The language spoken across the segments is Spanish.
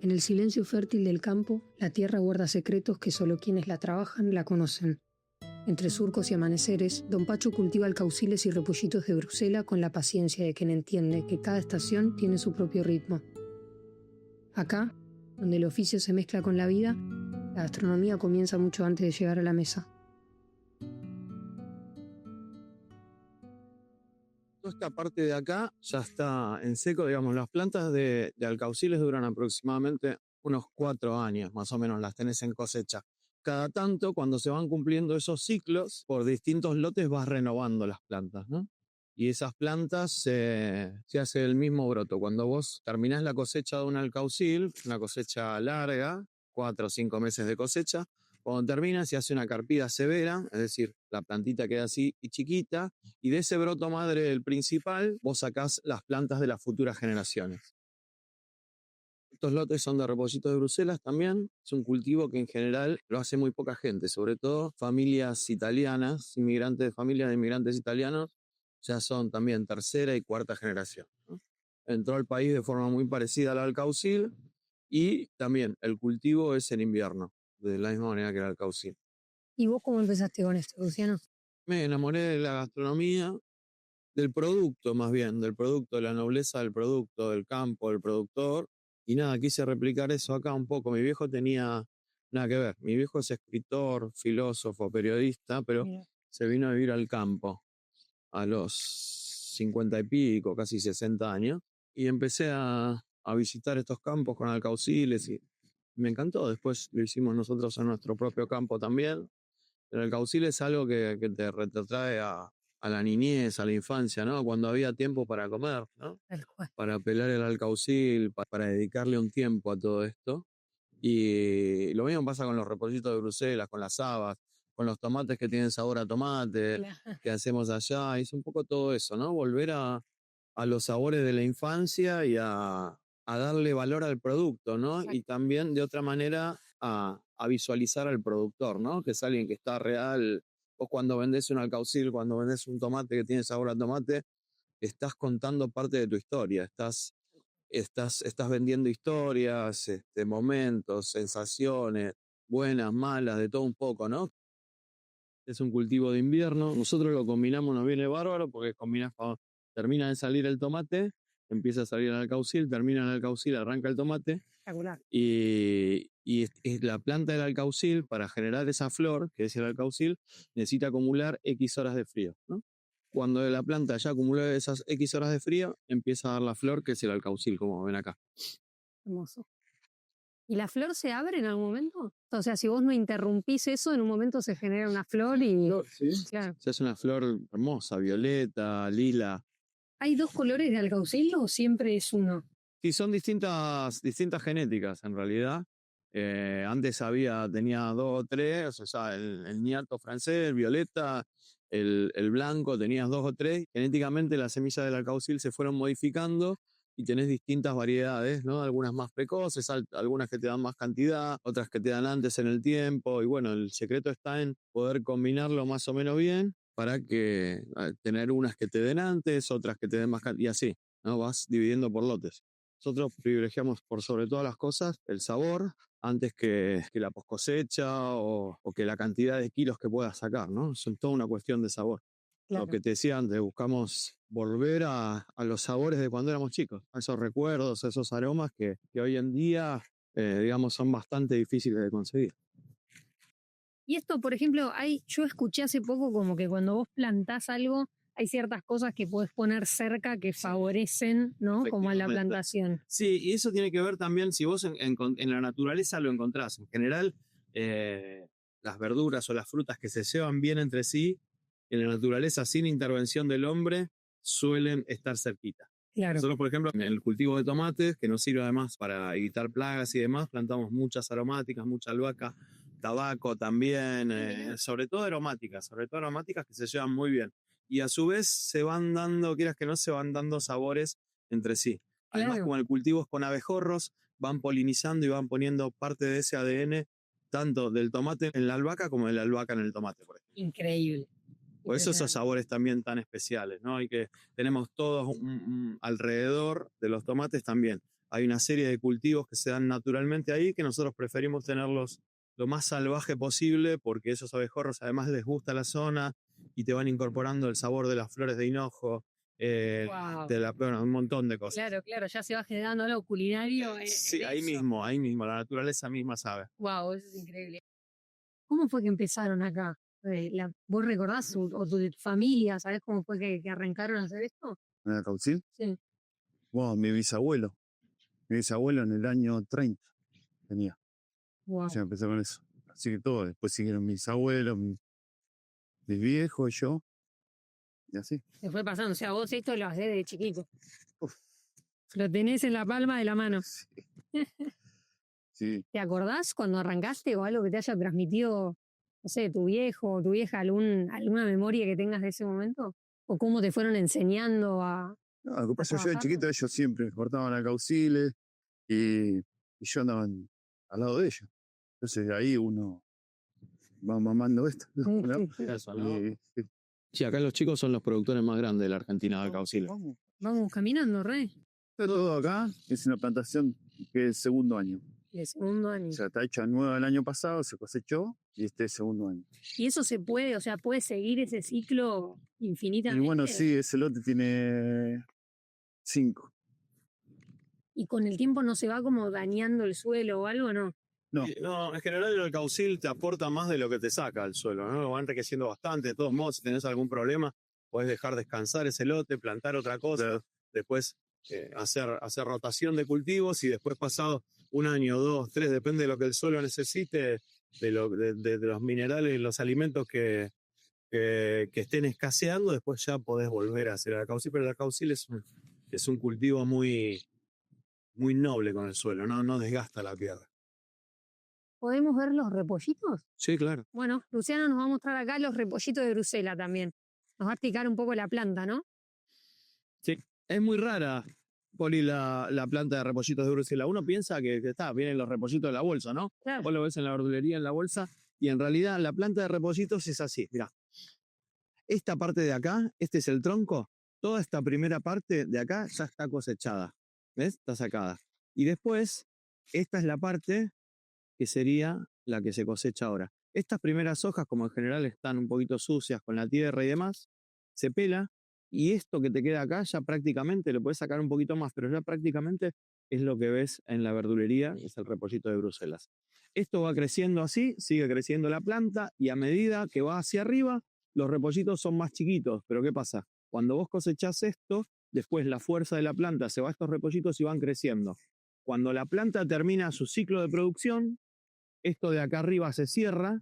En el silencio fértil del campo, la tierra guarda secretos que solo quienes la trabajan la conocen. Entre surcos y amaneceres, don Pacho cultiva alcauciles y repollitos de Bruselas con la paciencia de quien entiende que cada estación tiene su propio ritmo. Acá, donde el oficio se mezcla con la vida, la gastronomía comienza mucho antes de llegar a la mesa. Toda esta parte de acá ya está en seco, digamos, las plantas de alcauciles duran aproximadamente unos 4 años, más o menos las tenés en cosecha. Cada tanto, cuando se van cumpliendo esos ciclos, por distintos lotes vas renovando las plantas, ¿no? Y esas plantas se hace el mismo broto. Cuando vos terminás la cosecha de un alcaucil, una cosecha larga, 4 o 5 meses de cosecha, cuando termina se hace una carpida severa, es decir, la plantita queda así y chiquita, y de ese broto madre del principal vos sacás las plantas de las futuras generaciones. Estos lotes son de repollito de Bruselas también. Es un cultivo que en general lo hace muy poca gente, sobre todo familias italianas, familias de inmigrantes italianos, ya son también tercera y cuarta generación, ¿no? Entró al país de forma muy parecida al alcaucil y también el cultivo es en invierno, de la misma manera que el alcaucil. ¿Y vos cómo empezaste con esto, Luciano? Me enamoré de la gastronomía, del producto más bien, del producto, de la nobleza del producto, del campo, del productor. Y nada, quise replicar eso acá un poco. Mi viejo tenía nada que ver. Mi viejo es escritor, filósofo, periodista, pero se vino a vivir al campo a los 50 y pico, casi 60 años. Y empecé a visitar estos campos con alcauciles y me encantó. Después lo hicimos nosotros en nuestro propio campo también. El alcaucil es algo que te retrotrae a la niñez, a la infancia, ¿no? Cuando había tiempo para comer, ¿no? Para pelar el alcaucil, para dedicarle un tiempo a todo esto. Y lo mismo pasa con los repollitos de Bruselas, con las habas, con los tomates que tienen sabor a tomate, que hacemos allá. Y es un poco todo eso, ¿no? Volver a los sabores de la infancia y a darle valor al producto, ¿no? Exacto. Y también de otra manera a visualizar al productor, ¿no? Que es alguien que está real. Vos cuando vendés un alcaucil, cuando vendés un tomate que tiene sabor a tomate, estás contando parte de tu historia, estás vendiendo historias, momentos, sensaciones, buenas, malas, de todo un poco, ¿no? Es un cultivo de invierno, nosotros lo combinamos, nos viene bárbaro porque termina de salir el tomate, empieza a salir el alcaucil, termina el alcaucil, arranca el tomate. Y la planta del alcaucil, para generar esa flor, que es el alcaucil, necesita acumular X horas de frío, ¿no? Cuando la planta ya acumuló esas X horas de frío, empieza a dar la flor, que es el alcaucil, como ven acá. Hermoso. ¿Y la flor se abre en algún momento? O sea, si vos no interrumpís eso, en un momento se genera una flor y... Sí, claro. Se hace una flor hermosa, violeta, lila. ¿Hay 2 colores de alcaucil o siempre es uno? Sí, son distintas genéticas en realidad. Antes tenía 2 o 3, o sea, el niato francés, el violeta, el blanco, tenías 2 o 3. Genéticamente las semillas del alcaucil se fueron modificando y tenés distintas variedades, ¿no? Algunas más precoces, algunas que te dan más cantidad, otras que te dan antes en el tiempo. Y bueno, el secreto está en poder combinarlo más o menos bien para que tener unas que te den antes, otras que te den más cantidad, y así, ¿no? Vas dividiendo por lotes. Nosotros privilegiamos por sobre todas las cosas el sabor antes que la poscosecha o que la cantidad de kilos que puedas sacar, ¿no? Es toda una cuestión de sabor. Claro. Lo que te decía antes, buscamos volver a los sabores de cuando éramos chicos, a esos recuerdos, a esos aromas que hoy en día, digamos, son bastante difíciles de conseguir. Y esto, por ejemplo, yo escuché hace poco como que cuando vos plantás algo, hay ciertas cosas que podés poner cerca que favorecen, ¿no? Como a la plantación. Sí, y eso tiene que ver también, si vos en la naturaleza lo encontrás. En general, las verduras o las frutas que se llevan bien entre sí, en la naturaleza, sin intervención del hombre, suelen estar cerquita. Claro. Nosotros, por ejemplo, en el cultivo de tomates, que nos sirve además para evitar plagas y demás, plantamos muchas aromáticas, mucha albahaca, tabaco también, sobre todo aromáticas que se llevan muy bien. Y a su vez se van dando, quieras que no, se van dando sabores entre sí. Además, claro, como el cultivo es con abejorros, van polinizando y van poniendo parte de ese ADN, tanto del tomate en la albahaca como de la albahaca en el tomate, por ejemplo. Increíble. Por eso esos sabores también tan especiales, ¿no? Y que tenemos todos alrededor de los tomates también hay una serie de cultivos que se dan naturalmente ahí, que nosotros preferimos tenerlos lo más salvaje posible, porque esos abejorros además les gusta la zona y te van incorporando el sabor de las flores de hinojo, Wow. bueno, un montón de cosas. Claro, ya se va generando algo culinario. Sí, ahí mismo, la naturaleza misma sabe. Wow, eso es increíble. ¿Cómo fue que empezaron acá? ¿Vos recordás o tu familia, sabés cómo fue que arrancaron a hacer esto? ¿En el Caucil? Sí. Wow, mi bisabuelo en el año 30 tenía. Wow. Ya empecé con eso. Así que todo, después siguieron mis abuelos, mis viejos, yo, y así. Se fue pasando, o sea, vos esto lo hacés de chiquito. Uf. Lo tenés en la palma de la mano. Sí. ¿Te acordás cuando arrancaste o algo que te haya transmitido, no sé, tu viejo o tu vieja, alguna memoria que tengas de ese momento? ¿O cómo te fueron enseñando a...? No, lo que pasa, yo de trabajarlo? chiquito ellos siempre me cortaban a Cauciles y yo andaba al lado de ellos. Entonces de ahí uno va mamando esto, ¿no? Eso, ¿no? Sí. Sí, acá los chicos son los productores más grandes de la Argentina de cauciles. Vamos caminando, re. Está todo acá, es una plantación que es segundo año. De segundo año. O sea, está hecha nueva el año pasado, se cosechó y este es segundo año. Y eso se puede, o sea, puede seguir ese ciclo Y infinitamente. bueno, sí, ese lote tiene 5. Y con el tiempo no se va como dañando el suelo o algo, ¿no? No, No, en general el caucil te aporta más de lo que te saca el suelo, ¿no? Lo va enriqueciendo bastante. De todos modos, si tenés algún problema, podés dejar descansar ese lote, plantar otra cosa, Claro. después hacer rotación de cultivos y después pasado 1 año, 2, 3, depende de lo que el suelo necesite, de los minerales y los alimentos que estén escaseando, después ya podés volver a hacer el caucil, pero el caucil es un cultivo muy, muy noble con el suelo, no desgasta la tierra. ¿Podemos ver los repollitos? Sí, claro. Bueno, Luciano nos va a mostrar acá los repollitos de Bruselas también. Nos va a explicar un poco la planta, ¿no? Sí, es muy rara, Poli, la planta de repollitos de Bruselas. Uno piensa que vienen los repollitos de la bolsa, ¿no? Claro. Vos lo ves en la verdulería, en la bolsa, y en realidad la planta de repollitos es así, mirá. Esta parte de acá, este es el tronco, toda esta primera parte de acá ya está cosechada, ¿ves? Está sacada. Y después, esta es la parte que sería la que se cosecha ahora. Estas primeras hojas, como en general están un poquito sucias con la tierra y demás, se pela, y esto que te queda acá ya prácticamente, lo puedes sacar un poquito más, pero ya prácticamente es lo que ves en la verdulería, es el repollito de Bruselas. Esto va creciendo así, sigue creciendo la planta, y a medida que va hacia arriba, los repollitos son más chiquitos. Pero ¿qué pasa? Cuando vos cosechás esto, después la fuerza de la planta se va a estos repollitos y van creciendo. Cuando la planta termina su ciclo de producción, esto de acá arriba se cierra,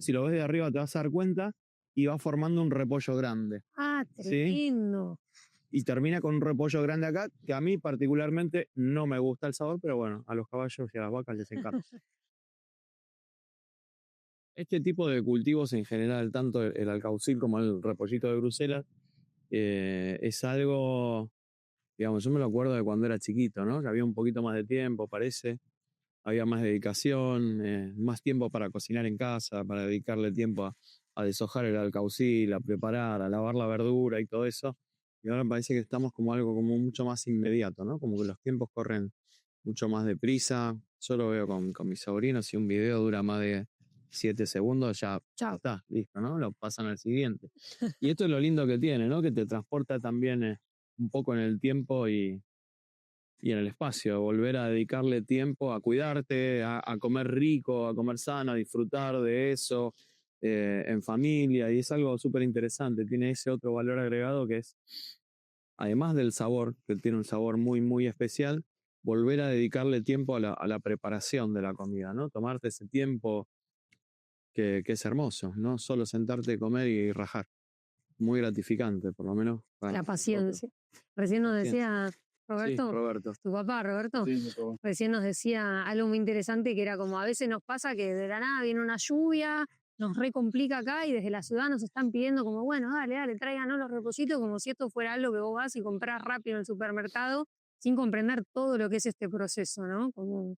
si lo ves de arriba te vas a dar cuenta, y va formando un repollo grande. Ah, ¿Sí? tremendo. Y termina con un repollo grande acá, que a mí particularmente no me gusta el sabor, pero bueno, a los caballos y a las vacas les encanta. Este tipo de cultivos en general, tanto el alcaucil como el repollito de Bruselas, es algo, digamos, yo me lo acuerdo de cuando era chiquito, ¿no? Que había un poquito más de tiempo, parece. Había más dedicación, más tiempo para cocinar en casa, para dedicarle tiempo a deshojar el alcaucil, a preparar, a lavar la verdura y todo eso. Y ahora parece que estamos como algo como mucho más inmediato, ¿no? Como que los tiempos corren mucho más deprisa. Yo lo veo con mis sobrinos, si un video dura más de 7 segundos, ya Chao. está, listo, ¿no? Lo pasan al siguiente. Y esto es lo lindo que tiene, ¿no? Que te transporta también un poco en el tiempo y en el espacio, volver a dedicarle tiempo a cuidarte, a comer rico, a comer sano, a disfrutar de eso en familia, y es algo súper interesante, tiene ese otro valor agregado que es, además del sabor, que tiene un sabor muy, muy especial, volver a dedicarle tiempo a la preparación de la comida, ¿no? Tomarte ese tiempo que es hermoso, no solo sentarte a comer y rajar, muy gratificante, por lo menos. La paciencia. Recién nos decía Roberto, Sí, Roberto. tu papá, Roberto, sí, recién nos decía algo muy interesante que era como a veces nos pasa que de la nada viene una lluvia, nos recomplica acá y desde la ciudad nos están pidiendo como, bueno, dale, tráiganos los repollitos, como si esto fuera algo que vos vas y comprás rápido en el supermercado sin comprender todo lo que es este proceso, ¿no? Como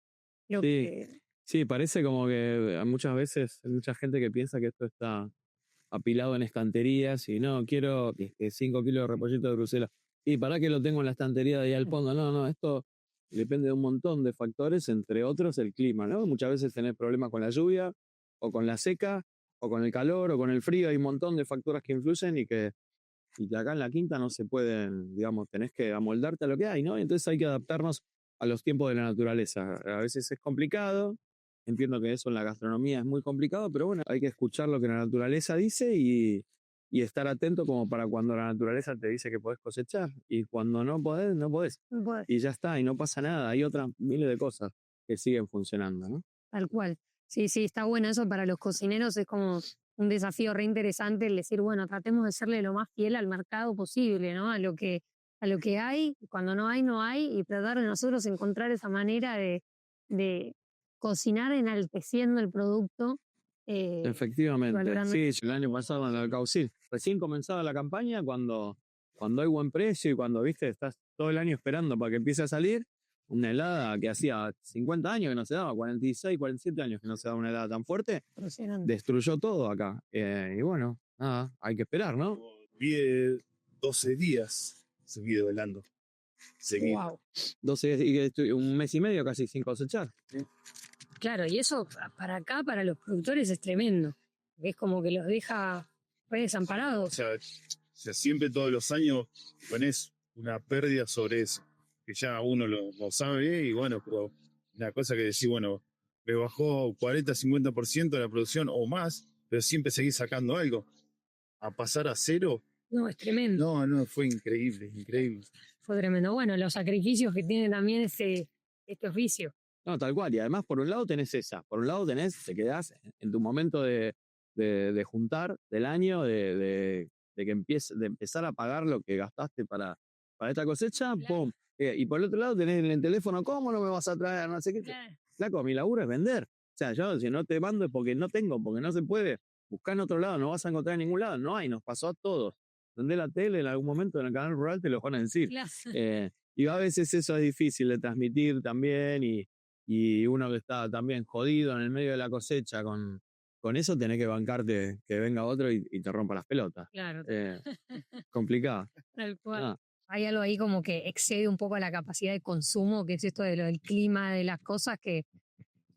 lo Sí. que... Sí, parece como que muchas veces hay mucha gente que piensa que esto está apilado en estanterías y no, quiero 5 kilos de repollito de Bruselas. Y para que lo tengo en la estantería de ahí al fondo. No, esto depende de un montón de factores, entre otros el clima, ¿no? Muchas veces tenés problemas con la lluvia, o con la seca, o con el calor, o con el frío, hay un montón de factores que influyen y que acá en la quinta no se pueden, digamos, tenés que amoldarte a lo que hay, ¿no? Entonces hay que adaptarnos a los tiempos de la naturaleza. A veces es complicado, entiendo que eso en la gastronomía es muy complicado, pero bueno, hay que escuchar lo que la naturaleza dice y estar atento como para cuando la naturaleza te dice que podés cosechar y cuando no podés, no podés. Bueno, Y ya está, y no pasa nada. Hay otras miles de cosas que siguen funcionando, ¿no? tal cual. Sí, sí, está bueno eso para los cocineros, es como un desafío re interesante el decir, bueno, tratemos de serle lo más fiel al mercado posible, ¿no? A lo que hay, cuando no hay, no hay, y tratar de nosotros encontrar esa manera de cocinar enalteciendo el producto. Efectivamente, valorando. sí, el año pasado en el Caucil. Recién comenzaba la campaña cuando hay buen precio y cuando, viste, estás todo el año esperando para que empiece a salir una helada que hacía 50 años que no se daba, 46, 47 años que no se daba una helada tan fuerte, Impresionante. destruyó todo acá. Y bueno, nada, hay que esperar, ¿no? 12 días seguido helando. Seguido. Wow. 12 y un mes y medio casi sin cosechar. Claro, y eso para acá, para los productores, es tremendo. Es como que los deja re O desamparados. sea, siempre todos los años ponés una pérdida sobre eso. Que ya uno lo sabe y bueno, pero una cosa que decís, bueno, me bajó 40-50% la producción o más, pero siempre seguís sacando algo. A pasar a cero, No, es tremendo. no, fue increíble, increíble. Fue tremendo. Bueno, los sacrificios que tiene también este oficio. No, tal cual. Y además, por un lado tenés esa. Por un lado te quedás en tu momento de juntar del año, de empezar a pagar lo que gastaste para esta cosecha, Claro. ¡pum! Y por el otro lado tenés en el teléfono, ¿cómo no me vas a traer? No sé qué. Claro. Flaco, mi laburo es vender. O sea, yo si no te mando es porque no tengo, porque no se puede. Buscar en otro lado, no vas a encontrar en ningún lado. No hay, nos pasó a todos. Prendés la tele en algún momento en el canal rural te lo van a decir. Claro. Y a veces eso es difícil de transmitir también y uno que está también jodido en el medio de la cosecha con eso, tenés que bancarte que venga otro y te rompa las pelotas. Claro. Complicado. Tal cual. Ah, Hay algo ahí como que excede un poco la capacidad de consumo, que es esto de lo del clima, de las cosas, que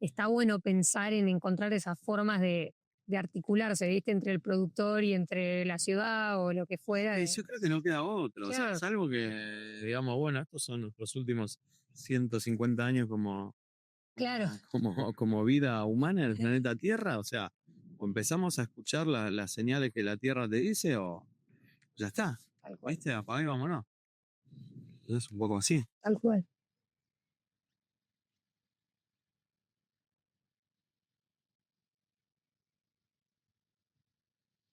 está bueno pensar en encontrar esas formas de articularse, ¿viste? Entre el productor y entre la ciudad o lo que fuera. yo creo que no queda otro. O sea, Claro. salvo que, digamos, bueno, estos son nuestros últimos 150 años Claro. como vida humana en el planeta Tierra. O sea, o empezamos a escuchar las señales que la Tierra te dice o ya está. Tal cual. ¿Viste? Apaga y vámonos. Es un poco así. Tal cual.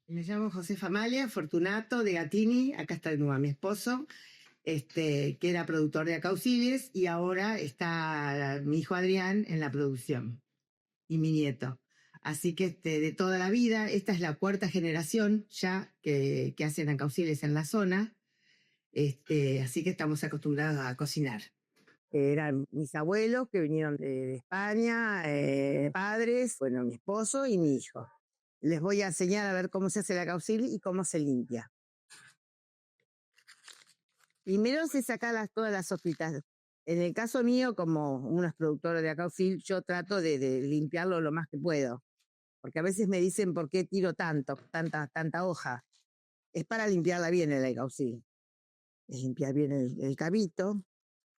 Me llamo Josefa Amalia Fortunato de Gatini, acá está de nuevo mi esposo, que era productor de Acauciles y ahora está mi hijo Adrián en la producción y mi nieto. Así que de toda la vida, esta es la cuarta generación ya que hacen Acauciles en la zona, así que estamos acostumbrados a cocinar. Eran mis abuelos que vinieron de España, padres, bueno, mi esposo y mi hijo. Les voy a enseñar a ver cómo se hace la caucil y cómo se limpia. Primero se sacan todas las hojitas. En el caso mío, como uno es productor de acaucil, yo trato de limpiarlo lo más que puedo. Porque a veces me dicen, ¿por qué tiro tanta hoja? Es para limpiarla bien el acaucil. Es limpiar bien el cabito.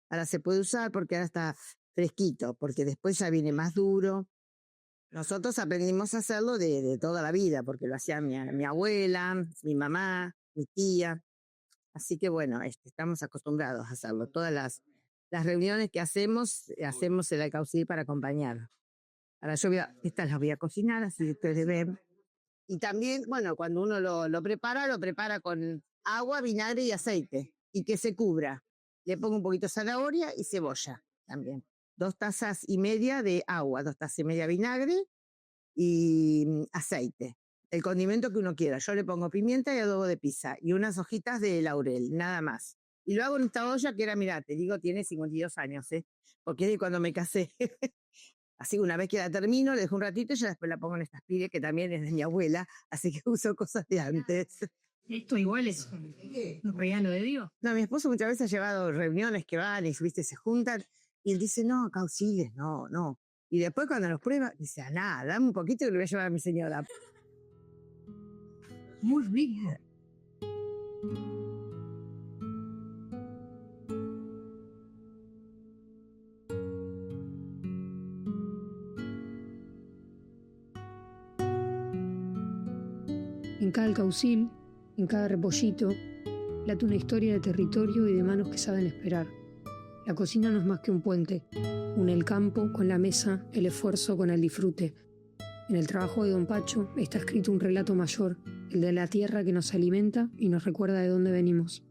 Ahora se puede usar porque ahora está fresquito, porque después ya viene más duro. Nosotros aprendimos a hacerlo de toda la vida, porque lo hacía mi abuela, mi mamá, mi tía. Así que bueno, estamos acostumbrados a hacerlo. Todas las reuniones que hacemos el alcaucil para acompañar. Ahora estas las voy a cocinar, así que ustedes ven. Y también, bueno, cuando uno lo prepara con agua, vinagre y aceite. Y que se cubra. Le pongo un poquito de zanahoria y cebolla también. 2 tazas y media de agua, 2 tazas y media de vinagre y aceite. El condimento que uno quiera. Yo le pongo pimienta y adobo de pizza y unas hojitas de laurel, nada más. Y lo hago en esta olla que era, mirá, te digo, tiene 52 años, porque es de cuando me casé. Así que una vez que la termino, le dejo un ratito y ya después la pongo en estas piles, que también es de mi abuela, así que uso cosas de antes. Esto igual es un regalo de Dios. No, mi esposo muchas veces ha llevado reuniones que van y, viste, se juntan Y él dice, no, Cauciles, no, no. Y después cuando los prueba, dice, nada, dame un poquito que le voy a llevar a mi señora. Muy bien. En cada alcaucil, en cada repollito, late una historia de territorio y de manos que saben esperar. La cocina no es más que un puente, une el campo con la mesa, el esfuerzo con el disfrute. En el trabajo de Don Pacho está escrito un relato mayor, el de la tierra que nos alimenta y nos recuerda de dónde venimos.